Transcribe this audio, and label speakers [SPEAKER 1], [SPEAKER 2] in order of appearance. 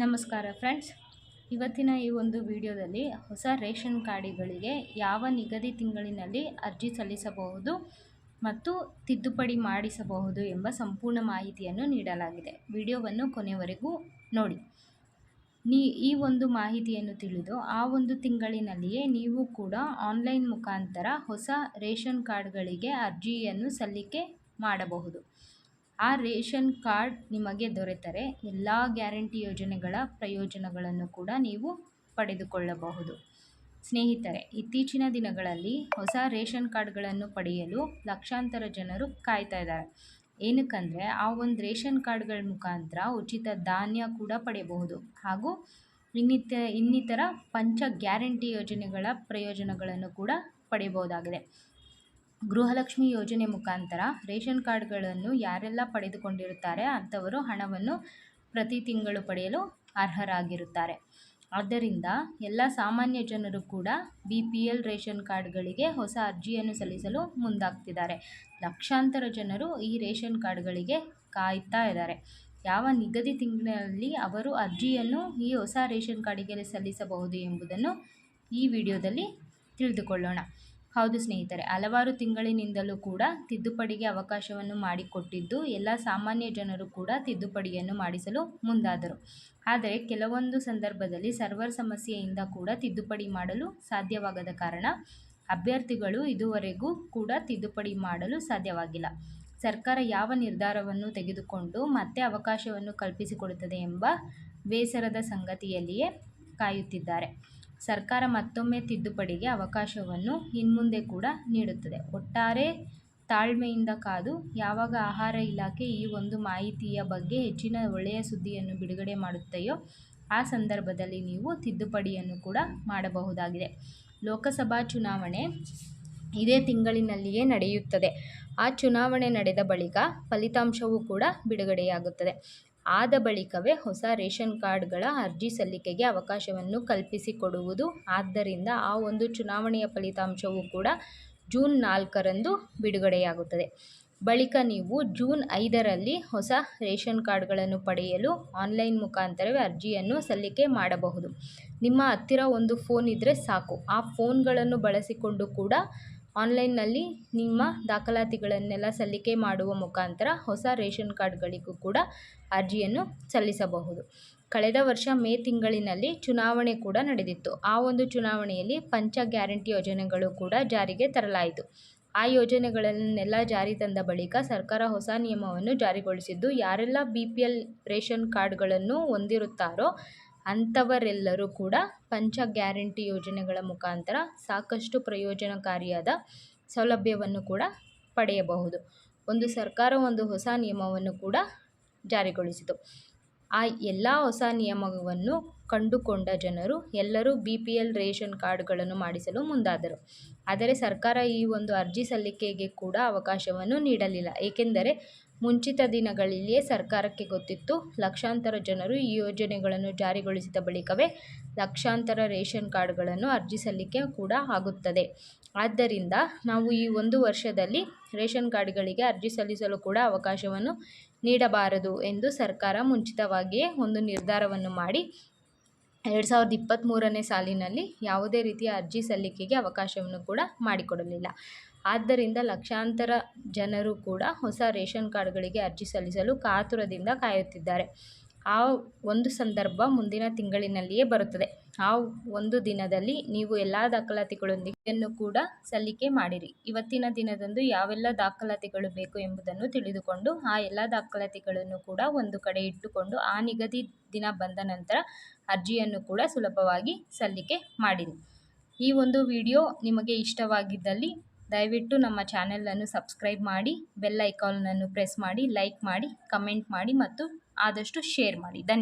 [SPEAKER 1] ನಮಸ್ಕಾರ ಫ್ರೆಂಡ್ಸ್, ಇವತ್ತಿನ ಈ ಒಂದು ವಿಡಿಯೋದಲ್ಲಿ ಹೊಸ ರೇಷನ್ ಕಾರ್ಡುಗಳಿಗೆ ಯಾವ ನಿಗದಿ ತಿಂಗಳಿನಲ್ಲಿ ಅರ್ಜಿ ಸಲ್ಲಿಸಬಹುದು ಮತ್ತು ತಿದ್ದುಪಡಿ ಮಾಡಿಸಬಹುದು ಎಂಬ ಸಂಪೂರ್ಣ ಮಾಹಿತಿಯನ್ನು ನೀಡಲಾಗಿದೆ. ವಿಡಿಯೋವನ್ನು ಕೊನೆಯವರೆಗೂ ನೋಡಿ. ಈ ಒಂದು ಮಾಹಿತಿಯನ್ನು ತಿಳಿದು ಆ ಒಂದು ತಿಂಗಳಿನಲ್ಲಿಯೇ ನೀವು ಕೂಡ ಆನ್ಲೈನ್ ಮುಖಾಂತರ ಹೊಸ ರೇಷನ್ ಕಾರ್ಡ್ಗಳಿಗೆ ಅರ್ಜಿಯನ್ನು ಸಲ್ಲಿಕೆ ಮಾಡಬಹುದು. ಆ ರೇಷನ್ ಕಾರ್ಡ್ ನಿಮಗೆ ದೊರೆತರೆ ಎಲ್ಲ ಗ್ಯಾರಂಟಿ ಯೋಜನೆಗಳ ಪ್ರಯೋಜನಗಳನ್ನು ಕೂಡ ನೀವು ಪಡೆದುಕೊಳ್ಳಬಹುದು. ಸ್ನೇಹಿತರೆ, ಇತ್ತೀಚಿನ ದಿನಗಳಲ್ಲಿ ಹೊಸ ರೇಷನ್ ಕಾರ್ಡ್ಗಳನ್ನು ಪಡೆಯಲು ಲಕ್ಷಾಂತರ ಜನರು ಕಾಯ್ತಾ ಇದ್ದಾರೆ. ಏನಕ್ಕಂದರೆ ಆ ಒಂದು ರೇಷನ್ ಕಾರ್ಡ್ಗಳ ಮುಖಾಂತರ ಉಚಿತ ಧಾನ್ಯ ಕೂಡ ಪಡೆಯಬಹುದು ಹಾಗೂ ಇನ್ನಿತರ ಪಂಚ ಗ್ಯಾರಂಟಿ ಯೋಜನೆಗಳ ಪ್ರಯೋಜನಗಳನ್ನು ಕೂಡ ಪಡೆಯಬಹುದಾಗಿದೆ. ಗೃಹಲಕ್ಷ್ಮಿ ಯೋಜನೆ ಮುಖಾಂತರ ರೇಷನ್ ಕಾರ್ಡ್ಗಳನ್ನು ಯಾರೆಲ್ಲ ಪಡೆದುಕೊಂಡಿರುತ್ತಾರೆ ಅಂಥವರು ಹಣವನ್ನು ಪ್ರತಿ ತಿಂಗಳು ಪಡೆಯಲು ಅರ್ಹರಾಗಿರುತ್ತಾರೆ. ಆದ್ದರಿಂದ ಎಲ್ಲ ಸಾಮಾನ್ಯ ಜನರು ಕೂಡ BPL ರೇಷನ್ ಕಾರ್ಡ್ಗಳಿಗೆ ಹೊಸ ಅರ್ಜಿಯನ್ನು ಸಲ್ಲಿಸಲು ಮುಂದಾಗ್ತಿದ್ದಾರೆ. ಲಕ್ಷಾಂತರ ಜನರು ಈ ರೇಷನ್ ಕಾರ್ಡ್ಗಳಿಗೆ ಕಾಯ್ತಾ ಇದ್ದಾರೆ. ಯಾವ ನಿಗದಿ ತಿಂಗಳಿನಲ್ಲಿ ಅವರು ಅರ್ಜಿಯನ್ನು ಈ ಹೊಸ ರೇಷನ್ ಕಾರ್ಡಿಗೆ ಸಲ್ಲಿಸಬಹುದು ಎಂಬುದನ್ನು ಈ ವಿಡಿಯೋದಲ್ಲಿ ತಿಳಿದುಕೊಳ್ಳೋಣ. ಹೌದು ಸ್ನೇಹಿತರೆ, ಹಲವಾರು ತಿಂಗಳಿನಿಂದಲೂ ಕೂಡ ತಿದ್ದುಪಡಿಗೆ ಅವಕಾಶವನ್ನು ಮಾಡಿಕೊಟ್ಟಿದ್ದು ಎಲ್ಲ ಸಾಮಾನ್ಯ ಜನರು ಕೂಡ ತಿದ್ದುಪಡಿಯನ್ನು ಮಾಡಿಸಲು ಮುಂದಾದರು. ಆದರೆ ಕೆಲವೊಂದು ಸಂದರ್ಭದಲ್ಲಿ ಸರ್ವರ್ ಸಮಸ್ಯೆಯಿಂದ ಕೂಡ ತಿದ್ದುಪಡಿ ಮಾಡಲು ಸಾಧ್ಯವಾಗದ ಕಾರಣ ಅಭ್ಯರ್ಥಿಗಳು ಇದುವರೆಗೂ ಕೂಡ ತಿದ್ದುಪಡಿ ಮಾಡಲು ಸಾಧ್ಯವಾಗಿಲ್ಲ. ಸರ್ಕಾರ ಯಾವ ನಿರ್ಧಾರವನ್ನು ತೆಗೆದುಕೊಂಡು ಮತ್ತೆ ಅವಕಾಶವನ್ನು ಕಲ್ಪಿಸಿಕೊಡುತ್ತದೆ ಎಂಬ ಬೇಸರದ ಸಂಗತಿಯಲ್ಲಿಯೇ ಕಾಯುತ್ತಿದ್ದಾರೆ. ಸರ್ಕಾರ ಮತ್ತೊಮ್ಮೆ ತಿದ್ದುಪಡಿಗೆ ಅವಕಾಶವನ್ನು ಇನ್ಮುಂದೆ ಕೂಡ ನೀಡುತ್ತದೆ. ಒಟ್ಟಾರೆ ತಾಳ್ಮೆಯಿಂದ ಕಾದು ಯಾವಾಗ ಆಹಾರ ಇಲಾಖೆ ಈ ಒಂದು ಮಾಹಿತಿಯ ಬಗ್ಗೆ ಹೆಚ್ಚಿನ ಒಳ್ಳೆಯ ಸುದ್ದಿಯನ್ನು ಬಿಡುಗಡೆ ಮಾಡುತ್ತೆಯೋ ಆ ಸಂದರ್ಭದಲ್ಲಿ ನೀವು ತಿದ್ದುಪಡಿಯನ್ನು ಕೂಡ ಮಾಡಬಹುದಾಗಿದೆ. ಲೋಕಸಭಾ ಚುನಾವಣೆ ಇದೇ ತಿಂಗಳಿನಲ್ಲಿಯೇ ನಡೆಯುತ್ತದೆ. ಆ ಚುನಾವಣೆ ನಡೆದ ಬಳಿಕ ಫಲಿತಾಂಶವೂ ಕೂಡ ಬಿಡುಗಡೆಯಾಗುತ್ತದೆ. ಆದ ಬಳಿಕವೇ ಹೊಸ ರೇಷನ್ ಕಾರ್ಡ್ಗಳ ಅರ್ಜಿ ಸಲ್ಲಿಕೆಗೆ ಅವಕಾಶವನ್ನು ಕಲ್ಪಿಸಿಕೊಡುವುದು. ಆದ್ದರಿಂದ ಆ ಒಂದು ಚುನಾವಣೆಯ ಫಲಿತಾಂಶವೂ ಕೂಡ ಜೂನ್ 4ರಂದು ಬಿಡುಗಡೆಯಾಗುತ್ತದೆ. ಬಳಿಕ ನೀವು ಜೂನ್ 5ರಲ್ಲಿ ಹೊಸ ರೇಷನ್ ಕಾರ್ಡ್ಗಳನ್ನು ಪಡೆಯಲು ಆನ್ಲೈನ್ ಮುಖಾಂತರವೇ ಅರ್ಜಿಯನ್ನು ಸಲ್ಲಿಕೆ ಮಾಡಬಹುದು. ನಿಮ್ಮ ಹತ್ತಿರ ಒಂದು ಫೋನ್ ಇದ್ದರೆ ಸಾಕು. ಆ ಫೋನ್ಗಳನ್ನು ಬಳಸಿಕೊಂಡು ಕೂಡ ಆನ್ಲೈನ್ನಲ್ಲಿ ನಿಮ್ಮ ದಾಖಲಾತಿಗಳನ್ನೆಲ್ಲ ಸಲ್ಲಿಕೆ ಮಾಡುವ ಮುಖಾಂತರ ಹೊಸ ರೇಷನ್ ಕಾರ್ಡ್ಗಳಿಗೂ ಕೂಡ ಅರ್ಜಿಯನ್ನು ಸಲ್ಲಿಸಬಹುದು. ಕಳೆದ ವರ್ಷ ಮೇ ತಿಂಗಳಿನಲ್ಲಿ ಚುನಾವಣೆ ಕೂಡ ನಡೆದಿತ್ತು. ಆ ಒಂದು ಚುನಾವಣೆಯಲ್ಲಿ ಪಂಚ ಗ್ಯಾರಂಟಿ ಯೋಜನೆಗಳು ಕೂಡ ಜಾರಿಗೆ ತರಲಾಯಿತು. ಆ ಯೋಜನೆಗಳನ್ನೆಲ್ಲ ಜಾರಿ ತಂದ ಬಳಿಕ ಸರ್ಕಾರ ಹೊಸ ನಿಯಮವನ್ನು ಜಾರಿಗೊಳಿಸಿದ್ದು, ಯಾರೆಲ್ಲ BPL ರೇಷನ್ ಕಾರ್ಡ್ಗಳನ್ನು ಹೊಂದಿರುತ್ತಾರೋ ಅಂಥವರೆಲ್ಲರೂ ಕೂಡ ಪಂಚ ಗ್ಯಾರಂಟಿ ಯೋಜನೆಗಳ ಮುಖಾಂತರ ಸಾಕಷ್ಟು ಪ್ರಯೋಜನಕಾರಿಯಾದ ಸೌಲಭ್ಯವನ್ನು ಕೂಡ ಪಡೆಯಬಹುದು. ಸರ್ಕಾರ ಒಂದು ಹೊಸ ನಿಯಮವನ್ನು ಕೂಡ ಜಾರಿಗೊಳಿಸಿತು. ಆ ಎಲ್ಲ ಹೊಸ ನಿಯಮವನ್ನು ಕಂಡುಕೊಂಡ ಜನರು ಎಲ್ಲರೂ BPL ರೇಷನ್ ಕಾರ್ಡ್ಗಳನ್ನು ಮಾಡಿಸಲು ಮುಂದಾದರು. ಆದರೆ ಸರ್ಕಾರ ಈ ಒಂದು ಅರ್ಜಿ ಸಲ್ಲಿಕೆಗೆ ಕೂಡ ಅವಕಾಶವನ್ನು ನೀಡಲಿಲ್ಲ. ಏಕೆಂದರೆ ಮುಂಚಿತ ದಿನಗಳಲ್ಲಿಯೇ ಸರ್ಕಾರಕ್ಕೆ ಗೊತ್ತಿತ್ತು, ಲಕ್ಷಾಂತರ ಜನರು ಈ ಯೋಜನೆಗಳನ್ನು ಜಾರಿಗೊಳಿಸಿದ ಬಳಿಕವೇ ಲಕ್ಷಾಂತರ ರೇಷನ್ ಕಾರ್ಡ್ಗಳನ್ನು ಅರ್ಜಿ ಸಲ್ಲಿಕೆ ಕೂಡ ಆಗುತ್ತದೆ. ಆದ್ದರಿಂದ ನಾವು ಈ ಒಂದು ವರ್ಷದಲ್ಲಿ ರೇಷನ್ ಕಾರ್ಡ್ಗಳಿಗೆ ಅರ್ಜಿ ಸಲ್ಲಿಸಲು ಕೂಡ ಅವಕಾಶವನ್ನು ನೀಡಬಾರದು ಎಂದು ಸರ್ಕಾರ ಮುಂಚಿತವಾಗಿಯೇ ಒಂದು ನಿರ್ಧಾರವನ್ನು ಮಾಡಿ 2023ನೇ ಸಾಲಿನಲ್ಲಿ ಯಾವುದೇ ರೀತಿಯ ಅರ್ಜಿ ಸಲ್ಲಿಕೆಗೆ ಅವಕಾಶವನ್ನು ಕೂಡ ಮಾಡಿಕೊಡಲಿಲ್ಲ. ಆದ್ದರಿಂದ ಲಕ್ಷಾಂತರ ಜನರು ಕೂಡ ಹೊಸ ರೇಷನ್ ಕಾರ್ಡ್ಗಳಿಗೆ ಅರ್ಜಿ ಸಲ್ಲಿಸಲು ಕಾತುರದಿಂದ ಕಾಯುತ್ತಿದ್ದಾರೆ. ಆ ಒಂದು ಸಂದರ್ಭ ಮುಂದಿನ ತಿಂಗಳಿನಲ್ಲಿಯೇ ಬರುತ್ತದೆ. ಆ ಒಂದು ದಿನದಲ್ಲಿ ನೀವು ಎಲ್ಲ ದಾಖಲಾತಿಗಳೊಂದಿಗೆ ಇದನ್ನು ಕೂಡ ಸಲ್ಲಿಕೆ ಮಾಡಿರಿ. ಇವತ್ತಿನ ದಿನದಂದು ಯಾವೆಲ್ಲ ದಾಖಲಾತಿಗಳು ಬೇಕು ಎಂಬುದನ್ನು ತಿಳಿದುಕೊಂಡು ಆ ಎಲ್ಲ ದಾಖಲಾತಿಗಳನ್ನು ಕೂಡ ಒಂದು ಕಡೆ ಇಟ್ಟುಕೊಂಡು ಆ ನಿಗದಿ ದಿನ ಬಂದ ನಂತರ ಅರ್ಜಿಯನ್ನು ಕೂಡ ಸುಲಭವಾಗಿ ಸಲ್ಲಿಕೆ ಮಾಡಿರಿ. ಈ ಒಂದು ವಿಡಿಯೋ ನಿಮಗೆ ಇಷ್ಟವಾಗಿದ್ದಲ್ಲಿ ದಯವಿಟ್ಟು ನಮ್ಮ ಚಾನೆಲನ್ನು ಸಬ್ಸ್ಕ್ರೈಬ್ ಮಾಡಿ, ಬೆಲ್ ಐಕಾನನ್ನು ಪ್ರೆಸ್ ಮಾಡಿ, ಲೈಕ್ ಮಾಡಿ, ಕಮೆಂಟ್ ಮಾಡಿ ಮತ್ತು ಆದಷ್ಟು ಶೇರ್ ಮಾಡಿ. ಧನ್ಯವಾದ.